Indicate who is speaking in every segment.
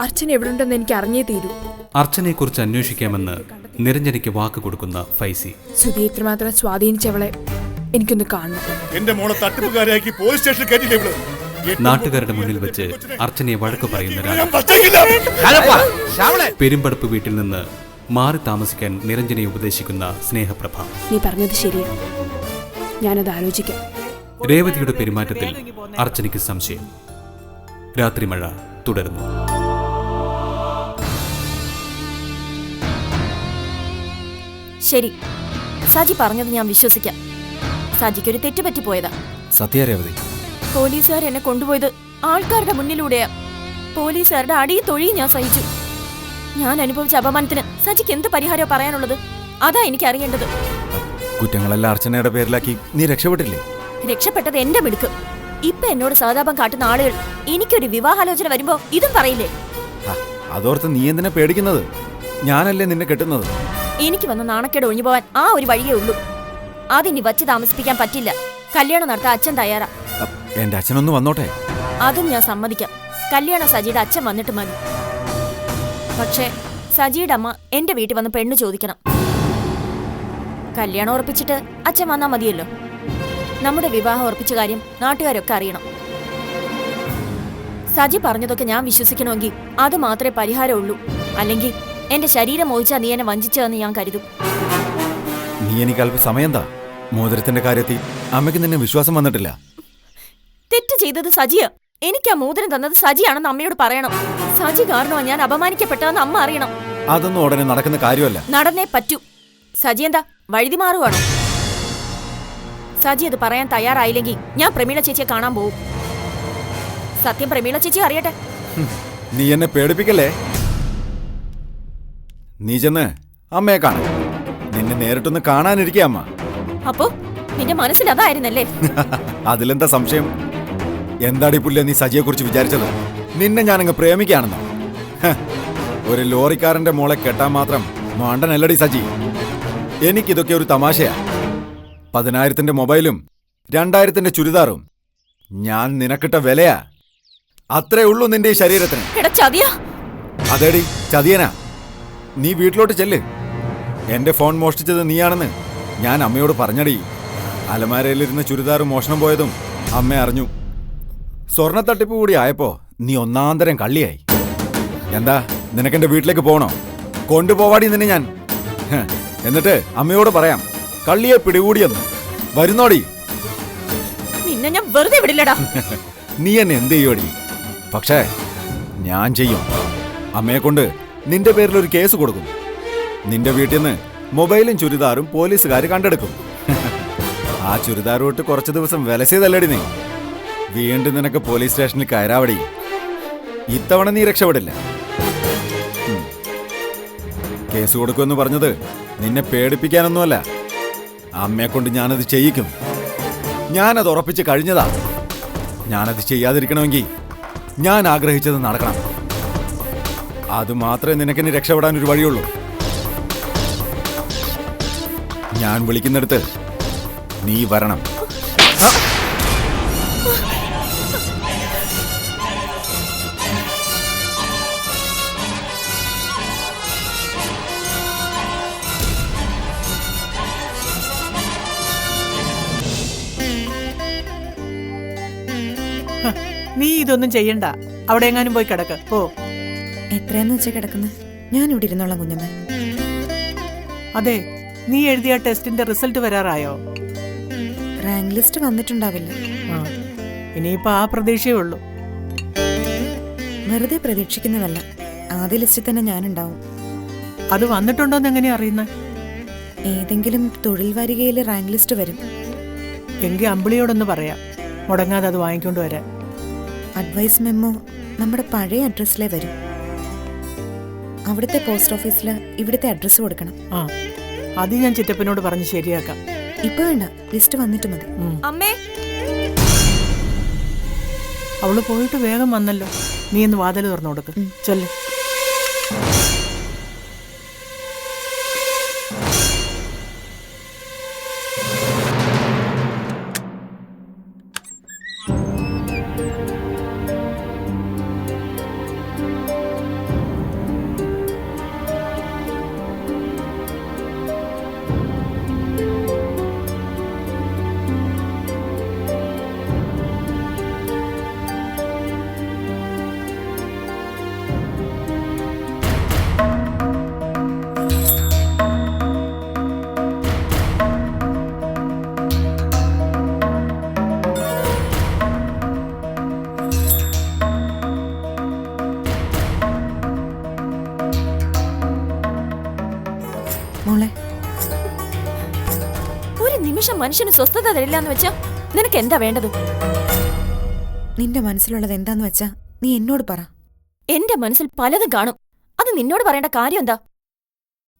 Speaker 1: അർച്ചന എവിടെയുണ്ടെന്ന് എനിക്ക് അറിഞ്ഞേ തീരൂ.
Speaker 2: അർച്ചനയെക്കുറിച്ച് അന്വേഷിക്കാമെന്ന് നിരഞ്ജനയ്ക്ക് വാക്ക് കൊടുക്കുന്ന ഫൈസി.
Speaker 1: സുധി ഇത്രമാത്രം സ്വാധീനിച്ചവളെ എനിക്കൊന്ന് കാണണം.
Speaker 3: എന്റെ മോളെ തട്ടിപ്പുകാരാക്കി പോലീസ് സ്റ്റേഷനിൽ കയറ്റില്ലേ ഇവള്?
Speaker 2: നാട്ടുകാരുടെ മുന്നിൽ വെച്ച് അർച്ചനയെ വഴക്ക് പറയുന്ന പെരുമ്പടപ്പ് വീട്ടിൽ നിന്ന് മാറി താമസിക്കാൻ നിരഞ്ജനയെ ഉപദേശിക്കുന്ന സ്നേഹപ്രഭ.
Speaker 1: നീ പറഞ്ഞത് ശരിയാ, ഞാനത് ആലോചിക്കാം.
Speaker 2: രേവതിയുടെ പെരുമാറ്റത്തിൽ അർച്ചനയ്ക്ക് സംശയം. രാത്രി മഴ തുടരുന്നു.
Speaker 4: ശരി, സജി പറഞ്ഞത് ഞാൻ വിശ്വസിക്കാം. സജിക്കൊരു തെറ്റ് പറ്റിപ്പോയതാ.
Speaker 5: സത്യ രേവതി,
Speaker 4: പോലീസുകാർ എന്നെ കൊണ്ടുപോയത് ആൾക്കാരുടെ മുന്നിലൂടെയാ. പോലീസുകാരുടെ അടിയും തൊഴിയും ഞാൻ സഹിച്ചു. ഞാൻ അനുഭവിച്ച അപമാനത്തിന് സജിക്ക് എന്ത് പരിഹാരം പറയാനുള്ളത്? അതാ എനിക്ക് അറിയേണ്ടത്.
Speaker 5: കുറ്റങ്ങളെല്ലാം അർച്ചനയുടെ പേരിലാക്കി നീ രക്ഷപ്പെട്ടില്ലേ?
Speaker 4: രക്ഷപ്പെട്ടത് എന്റെ മിടുക്ക്. ഇപ്പൊ എന്നോട് സഹതാപം കാട്ടുന്ന ആളുകൾ എനിക്കൊരു വിവാഹാലോചന വരുമ്പോ ഇതും പറയില്ലേ?
Speaker 5: അതോർത്ത് നീ എന്തിനാ പേടിക്കുന്നത്? ഞാനല്ലേ നിന്നെ കെട്ടുന്നത്.
Speaker 4: എനിക്ക് വന്ന നാണക്കേട് ഒഴിഞ്ഞു പോവാൻ ആ ഒരു വഴിയേ ഉള്ളൂ. അതിനി വച്ച് താമസിപ്പിക്കാൻ പറ്റില്ല. കല്യാണം നടത്താൻ അച്ഛൻ തയ്യാറാ.
Speaker 5: എന്റെ അച്ഛനൊന്ന് വന്നോട്ടെ.
Speaker 4: അതും ഞാൻ സമ്മതിക്കാം. കല്യാണം സജിയുടെ അച്ഛൻ വന്നിട്ട് മതി. പക്ഷേ സജിയുടെ അമ്മ എന്റെ വീട്ടിൽ വന്ന് പെണ്ണ് ചോദിക്കണം. കല്യാണം ഉറപ്പിച്ചിട്ട് അച്ഛൻ വന്നാ മതിയല്ലോ. നമ്മുടെ വിവാഹം ഉറപ്പിച്ച കാര്യം നാട്ടുകാരൊക്കെ അറിയണം. സജി പറഞ്ഞതൊക്കെ ഞാൻ വിശ്വസിക്കണമെങ്കിൽ അത് മാത്രമേ പരിഹാരമുള്ളൂ. അല്ലെങ്കിൽ എന്റെ ശരീരം മോഹിച്ചാ നീ എന്നെ വഞ്ചിച്ചതെന്ന് ഞാൻ കരുതും.
Speaker 5: നീ എനിക്ക് അല്പ സമയം താ. മോതിരത്തിന്റെ കാര്യത്തിൽ അമ്മയ്ക്ക് നിന്നെ വിശ്വാസം വന്നിട്ടില്ല.
Speaker 4: തെറ്റ് ചെയ്തത് സജിയാ. എനിക്ക് ആ മോതിരം തന്നത് സജിയാണെന്ന് അമ്മയോട് പറയണം. സജി കാരണമാണ് ഞാൻ അപമാനിക്കപ്പെട്ടതെന്ന് അമ്മ അറിയണം.
Speaker 5: അതൊന്നും ഉടനെ നടക്കുന്ന കാര്യമല്ല.
Speaker 4: നടന്നേ പറ്റൂ. സജി എന്താ വഴുതി മാറുവാണോ? സജി അത് പറയാൻ തയ്യാറായില്ലെങ്കിൽ ഞാൻ പ്രമീള ചേച്ചിയെ കാണാൻ പോവും. സത്യം പ്രമീള ചേച്ചി അറിയട്ടെ.
Speaker 5: നീ എന്നെ പേടിപ്പിക്കല്ലേ. നീ ചെന്ന് അമ്മയെ കാണും. നിന്നെ നേരിട്ടൊന്ന് കാണാനിരിക്കുക അമ്മ.
Speaker 4: അപ്പോ നിന്റെ മനസ്സിൽ അതായിരുന്നല്ലേ?
Speaker 5: അതിലെന്താ സംശയം? എന്താടി പുല്ല നീ സജിയെ കുറിച്ച് വിചാരിച്ചത്? നിന്നെ ഞാനങ്ങ് പ്രേമിക്കാണെന്നോ? ഒരു ലോറിക്കാരന്റെ മോളെ കെട്ടാൻ മാത്രം മാണ്ടനല്ലടി സജി. എനിക്കിതൊക്കെ ഒരു തമാശയാ. 10,000ന്റെ മൊബൈലും 2,000ന്റെ ചുരിദാറും ഞാൻ നിനക്കിട്ട വിലയാ. അത്രേ ഉള്ളൂ നിന്റെ ഈ ശരീരത്തിന്. അതേടി ചതിയനാ. നീ വീട്ടിലോട്ട് ചെല്ല്. എന്റെ ഫോൺ മോഷ്ടിച്ചത് നീയാണെന്ന് ഞാൻ അമ്മയോട് പറഞ്ഞടി. അലമാരയിലിരുന്ന ചുരിദാർ മോഷണം പോയതും അമ്മ അറിഞ്ഞു. സ്വർണ്ണത്തട്ടിപ്പ് കൂടി ആയപ്പോ നീ ഒന്നാന്തരം കള്ളിയായി. എന്താ നിനക്കെന്റെ വീട്ടിലേക്ക് പോകണോ? കൊണ്ടുപോവാടി നിന്നെ ഞാൻ. എന്നിട്ട് അമ്മയോട് പറയാം കള്ളിയെ പിടികൂടിയെന്ന്. വരുന്നോടി.
Speaker 4: നിന്നെ ഞാൻ വെറുതെ വിടില്ലടാ.
Speaker 5: നീ എന്നെ എന്ത് ചെയ്യോടി? പക്ഷേ ഞാൻ ചെയ്യും. അമ്മയെ കൊണ്ട് നിന്റെ പേരിൽ ഒരു കേസ് കൊടുക്കും. നിന്റെ വീട്ടിൽ നിന്ന് മൊബൈലും ചുരിദാറും പോലീസുകാർ കണ്ടെടുക്കും. ആ ചുരിദാർ വിട്ട് കുറച്ച് ദിവസം വിലസിയതല്ലടി നീ. വീണ്ടും നിനക്ക് പോലീസ് സ്റ്റേഷനിൽ കയറാവടി. ഇത്തവണ നീ രക്ഷപ്പെടില്ല. കേസ് കൊടുക്കുമെന്ന് പറഞ്ഞത് നിന്നെ പേടിപ്പിക്കാനൊന്നുമല്ല. അമ്മയെ കൊണ്ട് ഞാനത് ചെയ്യിക്കും. ഞാനത് ഉറപ്പിച്ച് കഴിഞ്ഞതാ. ഞാനത് ചെയ്യാതിരിക്കണമെങ്കിൽ ഞാൻ ആഗ്രഹിച്ചത് നടക്കണം. അത് മാത്രമേ നിനക്കിനി രക്ഷപ്പെടാൻ ഒരു വഴിയുള്ളൂ. ഞാൻ വിളിക്കുന്നിടത്ത് നീ വരണം.
Speaker 6: നീ ഇതൊന്നും ചെയ്യണ്ട. അവിടെ എങ്ങാനും പോയി കിടക്ക്. പോ.
Speaker 7: എത്രയാന്ന് വെച്ചാ കിടക്കുന്നത്? ഞാൻ ഇവിടെ ഇരുന്നോളാം കുഞ്ഞമ്മ.
Speaker 6: അതെ, നീ എഴുതിയ ടെസ്റ്റിന്റെ റിസൾട്ട് വരാറായോ?
Speaker 7: റാങ്ക് ലിസ്റ്റ് വന്നിട്ടുണ്ടാവില്ല.
Speaker 6: ഇനിയിപ്പോ ആ പ്രതീക്ഷയേ ഉള്ളൂ.
Speaker 7: വെറുതെ പ്രതീക്ഷിക്കുന്നതല്ല, ആദ്യ ലിസ്റ്റിൽ തന്നെ ഞാനുണ്ടാവും.
Speaker 6: അത് വന്നിട്ടുണ്ടോന്ന് എങ്ങനെയാ അറിയുന്നത്?
Speaker 7: ഏതെങ്കിലും തൊഴിൽ വാരികയിൽ റാങ്ക് ലിസ്റ്റ് വരും.
Speaker 6: എങ്കിൽ അമ്പിളിയോടൊന്ന് പറയാം മുടങ്ങാതെ അത് വാങ്ങിക്കൊണ്ട് വരാൻ.
Speaker 7: അഡ്വൈസ് മെമ്മോ നമ്മുടെ പഴയ അഡ്രസ്സിലേ വരും. അവിടുത്തെ പോസ്റ്റ് ഓഫീസിൽ ഇവിടുത്തെ അഡ്രസ്സ് കൊടുക്കണം.
Speaker 6: അത് ഞാൻ ചിറ്റപ്പനോട് പറഞ്ഞ് ശരിയാക്കാം.
Speaker 7: ഇപ്പൊ വേണ്ട, ലിസ്റ്റ് വന്നിട്ട് മതി.
Speaker 4: അമ്മേ,
Speaker 6: അവള് പോയിട്ട് വേഗം വന്നല്ലോ. നീ ഒന്ന് വാതിൽ തുറന്നു കൊടുക്ക്. ചെല്ല്.
Speaker 7: മോളെ,
Speaker 4: ഒരു നിമിഷം മനുഷ്യന് സ്വസ്ഥത തരില്ലാന്ന് വെച്ചാ നിനക്ക് എന്താ വേണ്ടത്?
Speaker 7: നിന്റെ മനസ്സിലുള്ളത് എന്താന്ന് വെച്ചാ നീ എന്നോട് പറ.
Speaker 4: എന്റെ മനസ്സിൽ പലതും കാണും. അത് നിന്നോട് പറയേണ്ട കാര്യം എന്താ?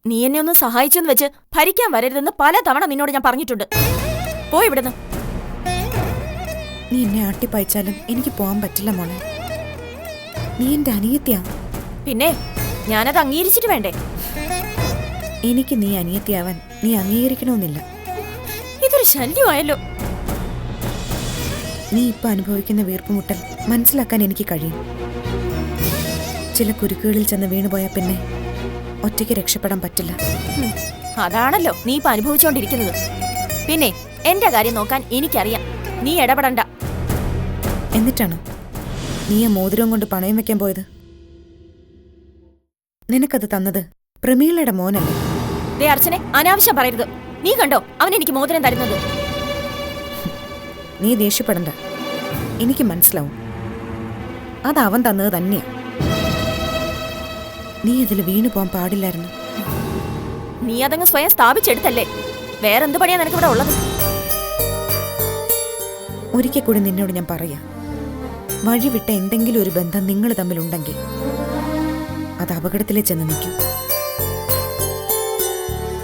Speaker 4: നീ എന്നെ ഒന്ന് സഹായിച്ചെന്ന് വെച്ച് ഭരിക്കാൻ വരരുതെന്ന് പല തവണ നിന്നോട് ഞാൻ പറഞ്ഞിട്ടുണ്ട്. പോയി ഇവിടുന്ന്.
Speaker 7: നീ എന്നെ ആട്ടിപ്പായിച്ചാലും എനിക്ക് പോകാൻ പറ്റില്ല മോളെ. നീ എന്റെ അനിയത്തിയാ.
Speaker 4: പിന്നെ ഞാനത് അംഗീകരിച്ചിട്ട് വേണ്ടേ?
Speaker 7: എനിക്ക് നീ അനിയത്തിയാവാൻ നീ അംഗീകരിക്കണമെന്നില്ല.
Speaker 4: ഇതൊരു ശല്യമായല്ലോ.
Speaker 7: നീ ഇപ്പൊ അനുഭവിക്കുന്ന വീർപ്പുമുട്ടൽ മനസ്സിലാക്കാൻ എനിക്ക് കഴിയും. ചില കുരുക്കുകളിൽ ചെന്ന് വീണുപോയാൽ പിന്നെ ഒറ്റയ്ക്ക് രക്ഷപ്പെടാൻ പറ്റില്ല.
Speaker 4: അതാണല്ലോ നീ ഇപ്പൊ അനുഭവിച്ചോണ്ടിരിക്കുന്നത്. പിന്നെ എന്റെ കാര്യം നോക്കാൻ എനിക്കറിയാം. നീ ഇടപെടണ്ട.
Speaker 7: എന്നിട്ടാണോ നീ ആ മോതിരം കൊണ്ട് പണയം വെക്കാൻ പോയത്? നിനക്കത് തന്നത് പ്രമീളയുടെ മോനല്ലേ?
Speaker 4: ദേ അർച്ചനെ, അനാവശ്യം പറയരുത്. നീ കണ്ടോ അവൻ എനിക്ക് മോതിരം തരുന്നത്?
Speaker 7: നീ ദേഷ്യപ്പെടണ്ട. എനിക്ക് മനസ്സിലാവും. അത് അവൻ തന്നത് തന്നെയാ. നീ അതിൽ വീണു പോകാൻ പാടില്ലായിരുന്നു.
Speaker 4: നീ അതങ്ങ് സ്വയം സ്ഥാപിച്ചെടുത്തല്ലേ. വേറെന്ത് പണിയാ നിനക്കിവിടെ ഉള്ളത്?
Speaker 7: ഒരിക്കൽ കൂടി നിന്നോട് ഞാൻ പറയാം, വഴിവിട്ട എന്തെങ്കിലും ഒരു ബന്ധം നിങ്ങൾ തമ്മിലുണ്ടെങ്കിൽ അത് അപകടത്തിലേ ചെന്ന് നിൽക്കും.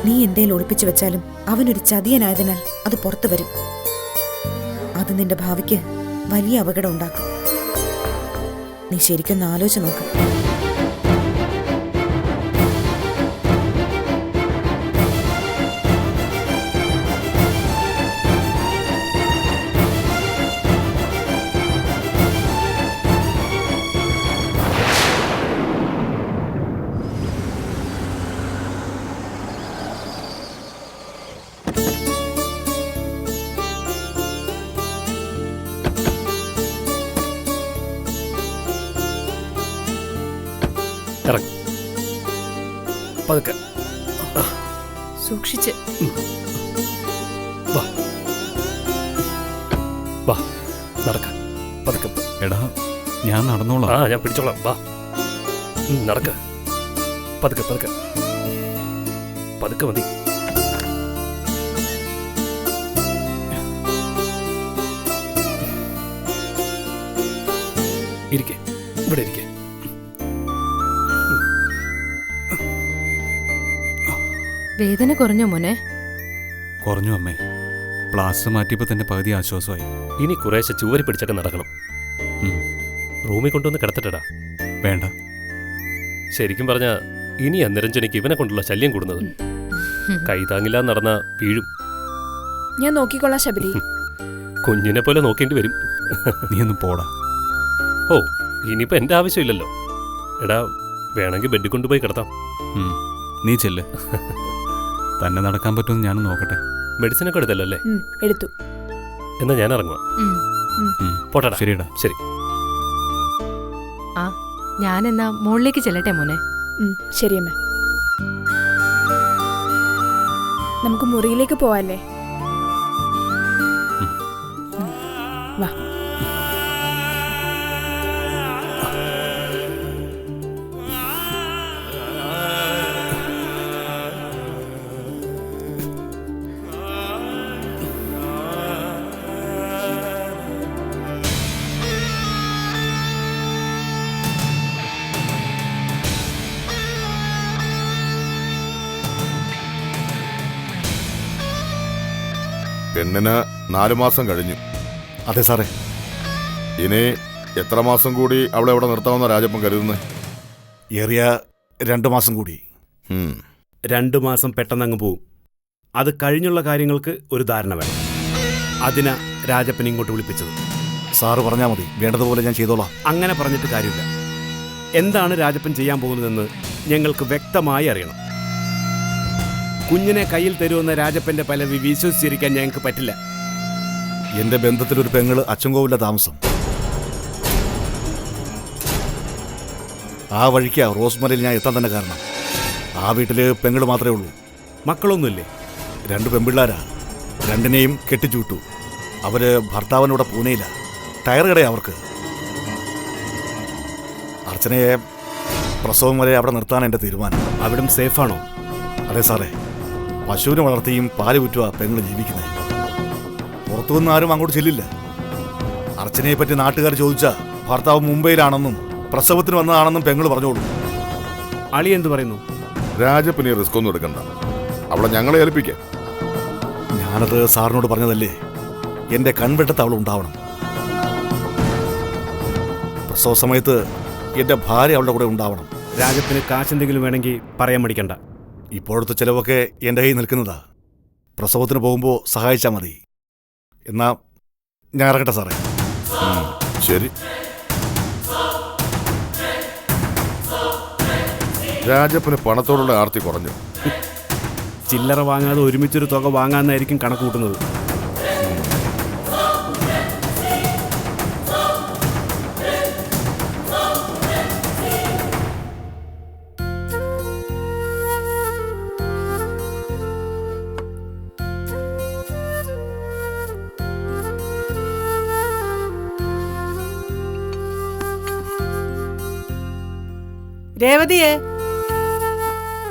Speaker 7: നീ എന്തേലും ഒളിപ്പിച്ചു വെച്ചാലും അവനൊരു ചതിയനായതിനാൽ അത് പുറത്തു വരും. അത് നിന്റെ ഭാവിക്ക് വലിയ അപകടം ഉണ്ടാക്കും. നീ ശരിക്കൊന്ന് ആലോചിച്ച് നോക്ക്.
Speaker 8: ഇറങ്ങി പതുക്കെ
Speaker 1: സൂക്ഷിച്ച്.
Speaker 8: വാ വാ നടക്ക പതുക്കെ.
Speaker 2: എടാ ഞാൻ നടന്നോളാം.
Speaker 8: ആ ഞാൻ പിടിച്ചോളാം. വാ നടക്ക പതുക്കെ പതുക്കെ പതുക്കെ മതി. ഇരിക്കെ, ഇവിടെ ഇരിക്കെ.
Speaker 1: വേദന കുറഞ്ഞോ മോനെ?
Speaker 2: കുറഞ്ഞു അമ്മേ. പ്ലാസ്റ്റർ മാറ്റിയപ്പോൾ തന്നെ പകുതി ആശ്വാസമായി.
Speaker 8: ഇനി കുറേശ്ശെ ചുവരി പിടിച്ചൊക്കെ നടക്കണം.
Speaker 2: ഉം.
Speaker 8: റൂമിൽ കൊണ്ടുവന്ന് കിടത്തട്ടടാ.
Speaker 2: വേണ്ട.
Speaker 8: ശരിക്കും പറഞ്ഞ ഇനി നിരഞ്ജനയ്ക്ക് ഇവനെ കൊണ്ടുള്ള ശല്യം കൂടുന്നത്. കൈതാങ്ങില്ലാതെ നടന്ന വീഴും.
Speaker 1: ഞാൻ നോക്കിക്കൊള്ളാം ശബരി.
Speaker 8: കുഞ്ഞിനെ പോലെ നോക്കേണ്ടി വരും.
Speaker 2: നീ ഒന്ന് പോടാ.
Speaker 8: ഓ ഇനിയിപ്പോ എന്റെ ആവശ്യമില്ലല്ലോ. എടാ വേണമെങ്കിൽ ബെഡിൽ കൊണ്ടുപോയി കിടത്താം.
Speaker 2: നീ ചെല്ല്. തന്നെ നടക്കാൻ പറ്റുമെന്ന് ഞാനും നോക്കട്ടെ.
Speaker 8: മെഡിസിനൊക്കെ എടുത്തല്ലോ അല്ലേ?
Speaker 1: എടുത്തു.
Speaker 8: എന്നാ ഞാൻ ഇറങ്ങുക. പോട്ടടാ.
Speaker 2: ശരിയടാ.
Speaker 8: ശരി.
Speaker 9: ആ ഞാനെന്നാ മുകളിലേക്ക് ചെല്ലട്ടെ മോനെ.
Speaker 1: ശരിയമ്മേ. നമുക്ക് മുറിയിലേക്ക് പോവാല്ലേ? വാ.
Speaker 3: പെണ്ണിന് 4 മാസം കഴിഞ്ഞു.
Speaker 5: അതെ സാറേ.
Speaker 3: ഇനി എത്ര മാസം കൂടി അവളെ ഇവിടെ നിർത്താമെന്ന രാജപ്പൻ കരുതുന്നത്?
Speaker 5: ഏറിയ 2 മാസം കൂടി.
Speaker 10: 2 മാസം പെട്ടെന്നങ്ങ് പോവും. അത് കഴിഞ്ഞുള്ള കാര്യങ്ങൾക്ക് ഒരു ധാരണ വേണം. അതിനാ രാജപ്പൻ ഇങ്ങോട്ട് വിളിപ്പിച്ചത്.
Speaker 5: സാറ് പറഞ്ഞാൽ മതി, വേണ്ടതുപോലെ ഞാൻ ചെയ്തോളാം.
Speaker 10: അങ്ങനെ പറഞ്ഞിട്ട് കാര്യമില്ല. എന്താണ് രാജപ്പൻ ചെയ്യാൻ പോകുന്നതെന്ന് ഞങ്ങൾക്ക് വ്യക്തമായി അറിയണം. കുഞ്ഞിനെ കയ്യിൽ തരുമെന്ന രാജപ്പന്റെ പലവി വിശ്വസിച്ചിരിക്കാൻ ഞങ്ങൾക്ക് പറ്റില്ല.
Speaker 5: എന്റെ ബന്ധത്തിലൊരു പെങ്ങള് അച്ചൻകോവിലെ താമസം. ആ വഴിക്കാ റോസ്മലയിൽ ഞാൻ എത്താൻ തന്നെ കാരണം. ആ വീട്ടില് പെങ്ങള് മാത്രമേ ഉള്ളൂ.
Speaker 10: മക്കളൊന്നുമില്ലേ?
Speaker 5: 2 പെൺപിള്ളാരാ. 2നെയും കെട്ടിച്ചുവിട്ടു. അവര് ഭർത്താവിനൂടെ പൂനെയില്ല. ടയർ കടയാ അവർക്ക്. അർച്ചനയെ പ്രസവം വരെ അവിടെ നിർത്താൻ എൻ്റെ തീരുമാനം.
Speaker 10: അവിടം സേഫാണോ?
Speaker 5: അതെ സാറേ.
Speaker 11: പശുവിനെ വളർത്തിയും പാല് വിറ്റുക പെങ്ങൾ ജീവിക്കുന്നത്. പുറത്തുനിന്ന് ആരും അങ്ങോട്ട് ചെല്ലില്ല. അർച്ചനയെ പറ്റി നാട്ടുകാർ ചോദിച്ചാൽ ഭർത്താവ് മുംബൈയിലാണെന്നും പ്രസവത്തിന് വന്നതാണെന്നും പെങ്ങൾ പറഞ്ഞോളൂ.
Speaker 10: അളി എന്ത് പറയുന്നു?
Speaker 3: രാജപ്പനി റിസ്ക് ഒന്നും എടുക്കണ്ട, അവളെ ഞങ്ങളെ ഏൽപ്പിക്കാം.
Speaker 11: ഞാനത് സാറിനോട് പറഞ്ഞതല്ലേ, എൻ്റെ കൺവെട്ടത്ത് അവൾ ഉണ്ടാവണം. പ്രസവ സമയത്ത് എൻ്റെ ഭാര്യ അവളുടെ കൂടെ ഉണ്ടാവണം.
Speaker 10: രാജപ്പന് കാശെന്തെങ്കിലും വേണമെങ്കിൽ പറയാൻ മടിക്കണ്ട.
Speaker 11: ഇപ്പോഴത്തെ ചിലവൊക്കെ എൻ്റെ കയ്യിൽ നിൽക്കുന്നതാ. പ്രസവത്തിന് പോകുമ്പോൾ സഹായിച്ചാൽ മതി. എന്നാ ഞാൻ ഇറങ്ങട്ടെ സാറേ.
Speaker 3: ശരി. രാജപ്പന് പണത്തോടുള്ള ആർത്തി കുറഞ്ഞു.
Speaker 10: ചില്ലറ വാങ്ങാതെ ഒരുമിച്ചൊരു തുക വാങ്ങാന്നായിരിക്കും കണക്ക് കൂട്ടുന്നത്.
Speaker 6: രേവതിയെ,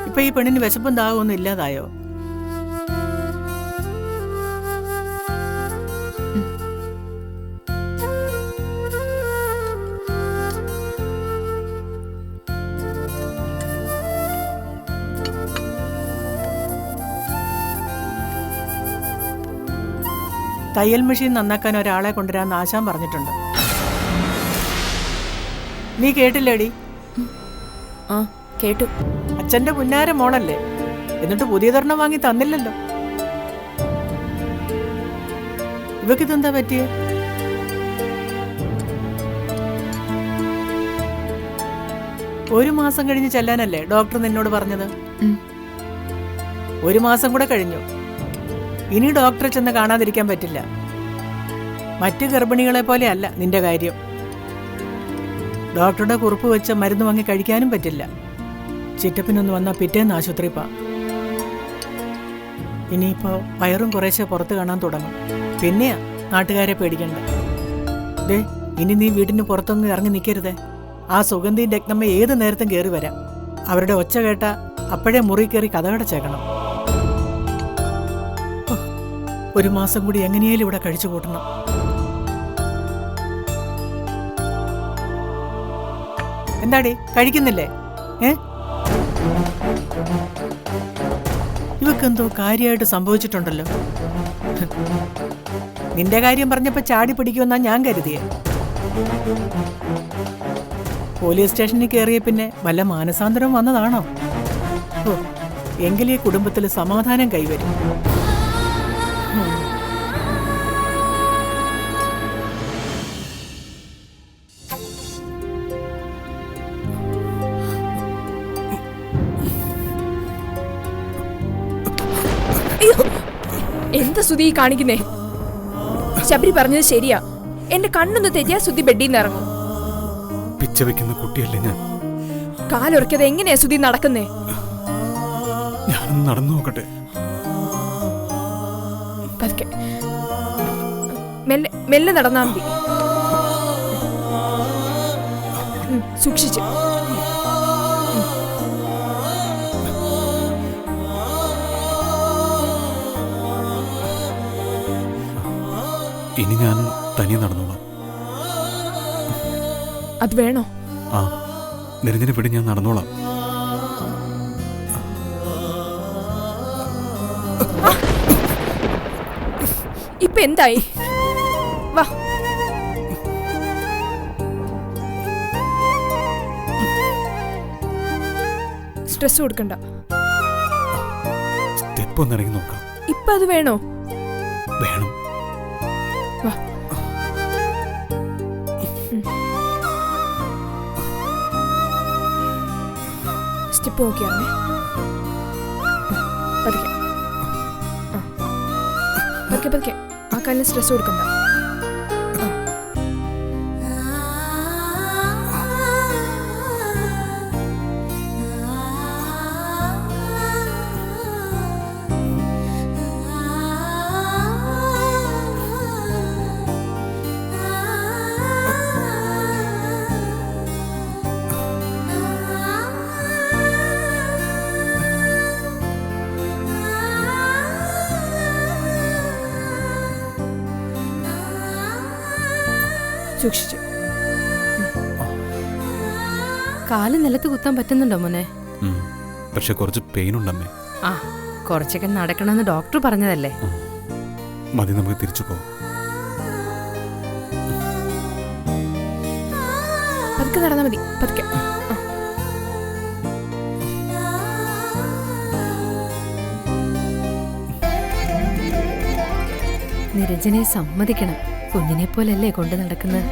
Speaker 6: ഇപ്പൊ ഈ പെണ്ണിന് വിശപ്പും ദാഹമൊന്നും ഇല്ലാതായോ? തയ്യൽ മെഷീൻ നന്നാക്കാൻ ഒരാളെ കൊണ്ടുവരാൻ ആശാൻ പറഞ്ഞിട്ടുണ്ട്. നീ കേട്ടില്ലേടി?
Speaker 4: ആ കേട്ടു.
Speaker 6: അച്ഛന്റെ പുന്നാര മോളല്ലേ, എന്നിട്ട് പുതിയതൊരെണ്ണം വാങ്ങി തന്നില്ലല്ലോ. ഇവക്കിതെന്താ പറ്റിയേ? ഒരു മാസം കഴിഞ്ഞ് ചെല്ലാനല്ലേ ഡോക്ടർ നിന്നോട് പറഞ്ഞത്? 1 മാസം കൂടെ കഴിഞ്ഞു. ഇനി ഡോക്ടറെ ചെന്ന് കാണാതിരിക്കാൻ പറ്റില്ല. മറ്റു ഗർഭിണികളെ പോലെ അല്ല നിന്റെ കാര്യം. ഡോക്ടറുടെ കുറിപ്പ് വെച്ച മരുന്ന് വാങ്ങി കഴിക്കാനും പറ്റില്ല. ചിറ്റപ്പിനൊന്ന് വന്നാൽ പിറ്റേന്ന് ആശുപത്രി പോവാം. ഇനിയിപ്പോ വയറും കുറേശ്ശെ പുറത്ത് കാണാൻ തുടങ്ങും. പിന്നെയാ നാട്ടുകാരെ പേടിക്കണ്ട. ദേ, ഇനി നീ വീടിന് പുറത്തൊന്നും ഇറങ്ങി നിൽക്കരുതേ. ആ സുഗന്ധിയും രത്നമ്മ ഏത് നേരത്തും കയറി വരാം. അവരുടെ ഒച്ച കേട്ട അപ്പോഴേ മുറി കയറി കഥകടച്ചേക്കണം. 1 മാസം കൂടി എങ്ങനെയാലും ഇവിടെ കഴിച്ചു കൂട്ടണം. എന്താടി, കഴിക്കുന്നില്ലേ? ഇവക്കെന്തോ കാര്യമായിട്ട് സംഭവിച്ചിട്ടുണ്ടല്ലോ. നിന്റെ കാര്യം പറഞ്ഞപ്പോ ചാടി പിടിക്കുമെന്നാ ഞാൻ കരുതിയേ. പോലീസ് സ്റ്റേഷനിൽ കയറിയ പിന്നെ വല്ല മാനസാന്തരം വന്നതാണോ? എങ്കിലേ കുടുംബത്തിൽ സമാധാനം കൈവരും.
Speaker 1: എന്താ സുധി കാണിക്കുന്നേ? ശബരി പറഞ്ഞത് ശരിയാ. എന്റെ കണ്ണൊന്ന് തെറ്റിയാ സുധി ബെഡിൽ നിന്ന് ഇറങ്ങും.
Speaker 2: പിച്ച വെക്കുന്ന കുട്ടിയല്ലേ ഞാൻ.
Speaker 1: കാലുറക്കാതെ എങ്ങനെയാ സുധി നടക്കുന്നേ?
Speaker 2: ഞാനൊന്ന് നടന്നു നോക്കട്ടെ.
Speaker 1: പതുക്കെ മെല്ലെ മെല്ലെ നടന്നാ മതി. സൂക്ഷിച്ച്.
Speaker 2: ഇനി ഞാൻ തനിയെ നടന്നോളാം.
Speaker 1: അത് വേണോ?
Speaker 2: ആ, നിരഞ്ജനെ വിട്, ഞാൻ നടന്നോളാം.
Speaker 1: ഇപ്പൊ എന്തായി? വാ. സ്ട്രെസ് കൊടുക്കണ്ട.
Speaker 2: സ്റ്റെപ്പ് ഒന്ന് ഇറങ്ങി നോക്കാം.
Speaker 1: ഇപ്പൊ അത് വേണോ?
Speaker 2: വേണം.
Speaker 1: വാ. സ്റ്റെപ്പ് നോക്കിയാണേ. പതുക്കെ പതുക്കെ പതുക്കെ. ആ കാലിന് സ്ട്രെസ് കൊടുക്കണ്ട. സൂക്ഷിച്ചു.
Speaker 9: കാല് നിലത്ത് കുത്താൻ പറ്റുന്നുണ്ടോ മോനെ?
Speaker 2: പക്ഷെ കുറച്ച് പെയിൻ ഉണ്ടമ്മേ.
Speaker 9: ആ, കുറച്ചൊക്കെ നടക്കണമെന്ന് ഡോക്ടർ പറഞ്ഞതല്ലേ.
Speaker 2: മതി, നമുക്ക് തിരിച്ചു പോകാം.
Speaker 1: പതുക്കെ നടന്നാ മതി, പതുക്കെ.
Speaker 9: നിരഞ്ജനെ സമ്മതിക്കണം. കുഞ്ഞിനെ പോലല്ലേ കൊണ്ട് നടക്കുന്നത്.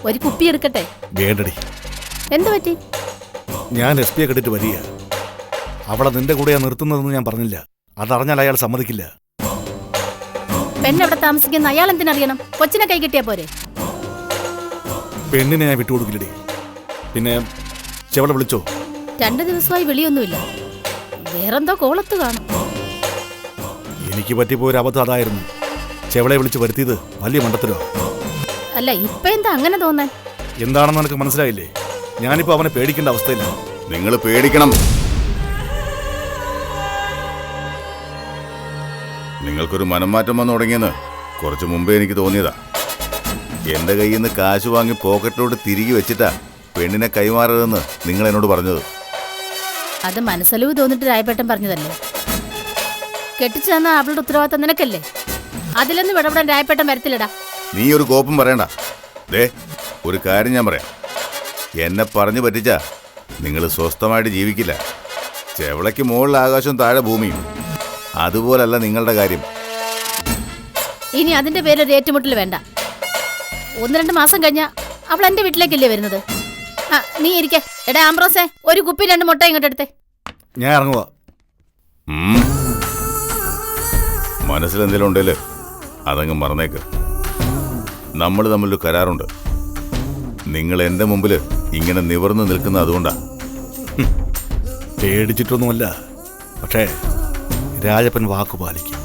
Speaker 4: ഒരു കുപ്പി എടുക്കട്ടെ?
Speaker 11: വേണ്ടടി,
Speaker 4: എന്തു പറ്റി?
Speaker 11: ഞാൻ SP കെട്ടിട്ട് വരിക. അവളെ നിന്റെ കൂടെയാ നിർത്തുന്നതെന്ന് ഞാൻ പറഞ്ഞില്ല. അതറിഞ്ഞാൽ അയാൾ സമ്മതിക്കില്ല.
Speaker 4: പെണ്ണെവിടെ താമസിക്കുന്ന അയാൾ എന്തിനറിയണം? കൊച്ചിനെ കൈ കിട്ടിയാ പോരെ?
Speaker 11: പെണ്ണിനെ ഞാൻ വിട്ടുകൊടുക്കില്ലടി. പിന്നെ ചെവളെ വിളിച്ചോ?
Speaker 4: 2 ദിവസമായി വിളിയൊന്നുമില്ല. വേറെന്തോ കോളത്ത് കാണും.
Speaker 11: എനിക്ക് പറ്റിപ്പോയൊരു അബദ്ധം അതായിരുന്നു. ചെവളെ വിളിച്ച് വരുത്തിയത് വലിയ മണ്ടത്തരോ.
Speaker 4: അല്ല, ഇപ്പൊ എന്താ അങ്ങനെ തോന്നാൻ?
Speaker 11: എന്താണെന്ന് എനിക്ക് മനസ്സിലായില്ലേ? ഞാനിപ്പോ അവനെ പേടിക്കേണ്ട അവസ്ഥയില്ല.
Speaker 3: നിങ്ങൾ പേടിക്കണം. നിങ്ങൾക്കൊരു മനംമാറ്റം വന്നു തുടങ്ങിയെന്ന് കുറച്ച് മുമ്പേ എനിക്ക് തോന്നിയതാ. എന്റെ കയ്യിൽ നിന്ന് കാശ് വാങ്ങി പോക്കറ്റിലോട്ട് തിരികെ വെച്ചിട്ടാ പെണ്ണിനെ കൈമാറരുതെന്ന് നിങ്ങൾ എന്നോട് പറഞ്ഞത്.
Speaker 4: അത് മനസ്സലിവ് തോന്നിട്ട് രായപ്പെട്ടൻ പറഞ്ഞതല്ലേ? കെട്ടിച്ചു തന്ന അവളുടെ ഉത്തരവാദിത്തം നിനക്കല്ലേ? അതിലൊന്നും ഇടപെടാൻ രായപ്പെട്ടൻ വരത്തില്ലടാ.
Speaker 3: നീ ഒരു കോപ്പം പറയണ്ട. ദേ, ഒരു കാര്യം ഞാൻ പറയാം. എന്നെ പറഞ്ഞു പറ്റിച്ചാ നിങ്ങൾ സ്വസ്ഥമായിട്ട് ജീവിക്കില്ല. ചെവളയ്ക്ക് മുകളിൽ ആകാശവും താഴെ ഭൂമിയും. അതുപോലല്ല നിങ്ങളുടെ കാര്യം.
Speaker 4: ഇനി അതിന്റെ പേരൊരു ഏറ്റുമുട്ടൽ വേണ്ട. 1-2 മാസം കഴിഞ്ഞാ അവൾ എന്റെ വീട്ടിലേക്കല്ലേ വരുന്നത്? ആ, നീ ഇരിക്കെ. എടാ ആംബ്രോസേ, ഒരു കുപ്പി 2 മുട്ട ഇങ്ങോട്ട് എടുത്തേ.
Speaker 11: ഞാൻ ഇറങ്ങുവാ.
Speaker 3: മനസ്സിലെന്തെങ്കിലും ഉണ്ടല്ലേ അതങ്ങ് മറന്നേക്ക്. നമ്മൾ തമ്മിലൊരു കരാറുണ്ട്. നിങ്ങൾ എൻ്റെ മുമ്പിൽ ഇങ്ങനെ നിവർന്നു നിൽക്കുന്ന അതുകൊണ്ടാ.
Speaker 11: പേടിച്ചിട്ടൊന്നുമല്ല, പക്ഷേ രാജപ്പൻ വാക്കു പാലിക്കും.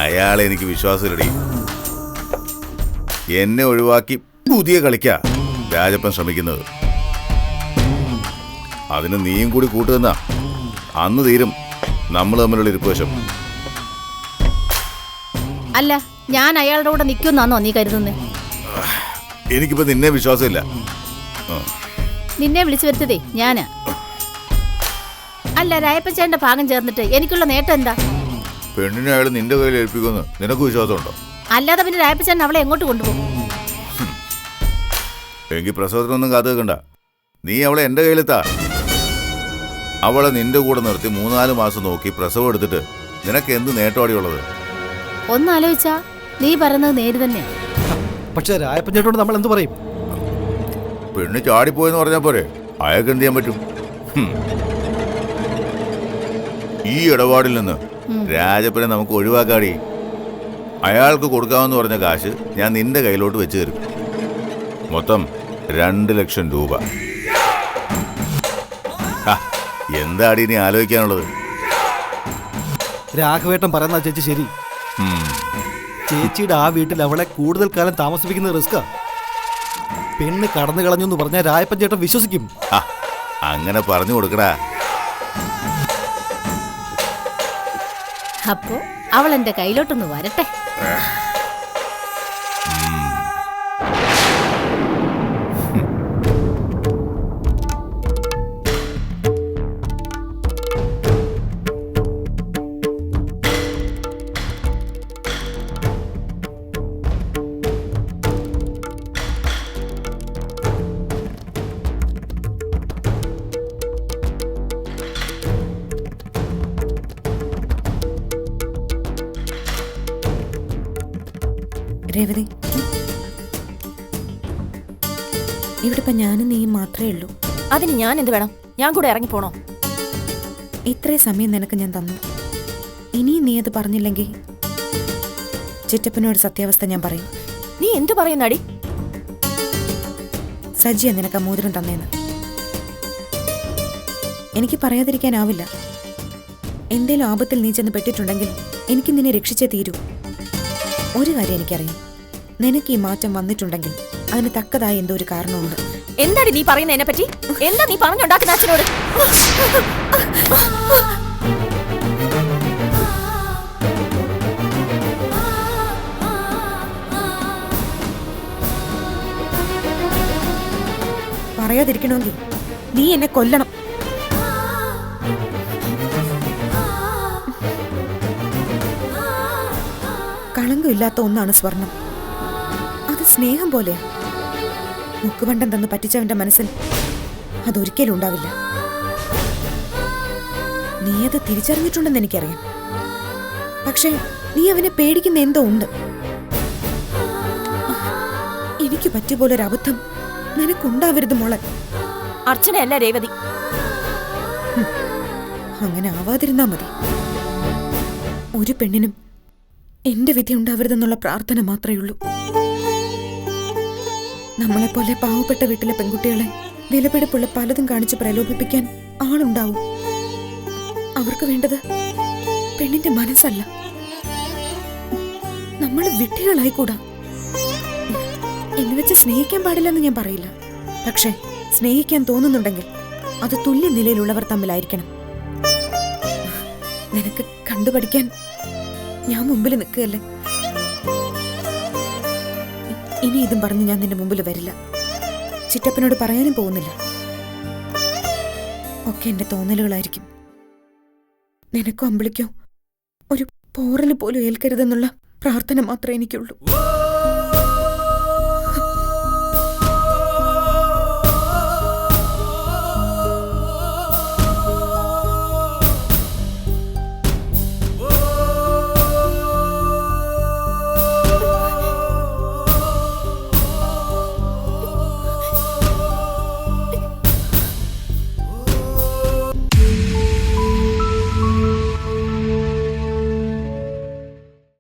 Speaker 3: അയാളെ എനിക്ക് വിശ്വാസമില്ലടി. എന്നെ ഒഴിവാക്കി പുതിയ കളിക്കാ രാജപ്പൻ ശ്രമിക്കുന്നത്. അതിന് നീയും കൂടി കൂട്ടുതന്നാ അന്ന് തീരും നമ്മൾ തമ്മിലുള്ള ഇരിപ്പുവശം.
Speaker 4: അല്ല, ഞാൻ അയാളുടെ കൂടെ നിൽക്കുന്നാന്നോ നീ കരുതുന്നേ?
Speaker 3: എനിക്കിപ്പോ നിന്നെ വിശ്വാസമില്ല.
Speaker 4: നിന്നെ വിളിച്ചു വരുത്തതേ ഞാനാ. അല്ല, രായപ്പച്ചേന്റെ ഭാഗം ചേർന്നിട്ട് എനിക്കുള്ള നേട്ടം എന്താ?
Speaker 3: പെണ്ണിനെ അയാൾ നിന്റെ കയ്യിൽ ഏൽപ്പിക്കുമെന്ന് നിനക്ക് വിശ്വാസമുണ്ടോ?
Speaker 4: അല്ലാതെ പിന്നെ രായപ്പച്ചേൻ അവളെ എങ്ങോട്ട് കൊണ്ടുപോകും?
Speaker 3: എങ്കിൽ പ്രസവത്തിനൊന്നും കാത്തു വെക്കണ്ട. നീ അവളെ എന്റെ കയ്യിലെത്താ. അവളെ നിന്റെ കൂടെ നിർത്തി 3-4 മാസം നോക്കി പ്രസവം എടുത്തിട്ട് നിനക്ക് എന്ത് നേട്ടമാടിയുള്ളത്?
Speaker 4: ഒന്നാലോചിച്ചാ നീ പറയുന്നത് നേര് തന്നെ.
Speaker 11: പക്ഷെ രായപ്പൻ ചേട്ടനോട് നമ്മൾ എന്ത് പറയും?
Speaker 3: പെണ്ണ് ചാടിപ്പോയെന്ന് പറഞ്ഞാൽ പോരെ, അയാൾക്ക് എന്ത് ചെയ്യാൻ പറ്റും? ഈ ഇടപാടിൽ നിന്ന് രാജപ്പനെ നമുക്ക് ഒഴിവാക്കാടി. അയാൾക്ക് കൊടുക്കാമെന്ന് പറഞ്ഞ കാശ് ഞാൻ നിന്റെ കയ്യിലോട്ട് വെച്ച് തരും. മൊത്തം 2 ലക്ഷം രൂപ. എന്താടി ഇനി ആലോചിക്കാനുള്ളത്?
Speaker 11: രാഘവേട്ടൻ പറയുന്ന ചേച്ചി ശരി. ചേച്ചിയുടെ ആ വീട്ടിൽ അവളെ കൂടുതൽ കാലം താമസിപ്പിക്കുന്ന റിസ്കാ. പെണ്ണ് കടന്നു കളഞ്ഞു എന്ന് പറഞ്ഞാൽ രായപ്പൻ ചേട്ടൻ വിശ്വസിക്കും.
Speaker 3: അങ്ങനെ പറഞ്ഞു കൊടുക്കടാ.
Speaker 4: അപ്പോ അവൾ എന്റെ കയ്യിലോട്ടൊന്ന് വരട്ടെ.
Speaker 7: രേവതി, ഇവിടെ ഇപ്പൊ ഞാനും നീയും മാത്രമേ ഉള്ളൂ.
Speaker 4: അതിന് ഞാൻ എന്ത് വേണം? ഞാൻ കൂടെ ഇറങ്ങിപ്പോണോ?
Speaker 7: ഇത്രയും സമയം നിനക്ക് ഞാൻ തന്നു. ഇനിയും നീ അത് പറഞ്ഞില്ലെങ്കിൽ ചിറ്റപ്പനോട് സത്യാവസ്ഥ ഞാൻ പറയും.
Speaker 4: നീ എന്തു പറയുന്നാടി?
Speaker 7: സജിയ നിനക്ക് ആ മോതിരം തന്നേന്ന്. എനിക്ക് പറയാതിരിക്കാനാവില്ല. എന്തേലും ആപത്തിൽ നീ ചെന്ന് പെട്ടിട്ടുണ്ടെങ്കിൽ എനിക്ക് നിന്നെ രക്ഷിച്ചേ തീരൂ. ഒരു കാര്യം എനിക്കറിയാം, നിനക്ക് ഈ മാറ്റം വന്നിട്ടുണ്ടെങ്കിൽ അതിന് തക്കതായ എന്തോ ഒരു കാരണമുണ്ട്.
Speaker 4: എന്താണ് നീ പറയുന്നത് എന്നെ പറ്റി? എന്താ നീ പറഞ്ഞുണ്ടാക്കുന്ന അച്ഛനോട്?
Speaker 7: പറയാതിരിക്കണമെങ്കിൽ നീ എന്നെ കൊല്ലണം. കളങ്കമില്ലാത്ത ഒന്നാണ് സ്വർണം. അത് സ്നേഹം പോലെയാ. മുക്കുപണ്ടം തന്ന് പറ്റിച്ചവന്റെ മനസ്സിൽ അതൊരിക്കലും ഉണ്ടാവില്ല. നീ അത് തിരിച്ചറിഞ്ഞിട്ടുണ്ടെന്ന് എനിക്കറിയാം. പക്ഷേ നീ അവനെ പേടിക്കുന്ന എന്തോ ഉണ്ട്. എനിക്ക് പറ്റിയ പോലൊരു അബദ്ധം നിനക്കുണ്ടാവരുത് മോളെ.
Speaker 4: അർച്ചനയല്ല രേവതി.
Speaker 7: അങ്ങനെ ആവാതിരുന്നാ മതി. ഒരു പെണ്ണിനും എന്റെ വിധി ഉണ്ടാവരുതെന്നുള്ള പ്രാർത്ഥന മാത്രമേ ഉള്ളൂ. നമ്മളെപ്പോലെ പാവപ്പെട്ട വീട്ടിലെ പെൺകുട്ടികളെ വിലപിടിപ്പുള്ള പലതും കാണിച്ച് പ്രലോഭിപ്പിക്കാൻ ആളുണ്ടാവും. അവർക്ക് വേണ്ടത് പെണ്ണിന്റെ മനസ്സല്ല. നമ്മൾ വിഡ്ഢികളായിക്കൂടാ. എന്ന് വെച്ച് സ്നേഹിക്കാൻ പാടില്ലെന്ന് ഞാൻ പറയില്ല. പക്ഷെ സ്നേഹിക്കാൻ തോന്നുന്നുണ്ടെങ്കിൽ അത് തുല്യ നിലയിലുള്ളവർ തമ്മിലായിരിക്കണം. നിനക്ക് കണ്ടുപഠിക്കാൻ ഞാൻ മുമ്പിൽ നിൽക്കുകയല്ലേ. ഇനി ഇതും പറഞ്ഞ് ഞാൻ നിന്റെ മുമ്പിൽ വരില്ല. ചിറ്റപ്പനോട് പറയാനും പോകുന്നില്ല. ഒക്കെ എന്റെ തോന്നലുകളായിരിക്കും. നിനക്കോ അമ്പിളിക്കോ ഒരു പോറല് പോലും ഏൽക്കരുതെന്നുള്ള പ്രാർത്ഥന മാത്രമേ എനിക്കുള്ളൂ.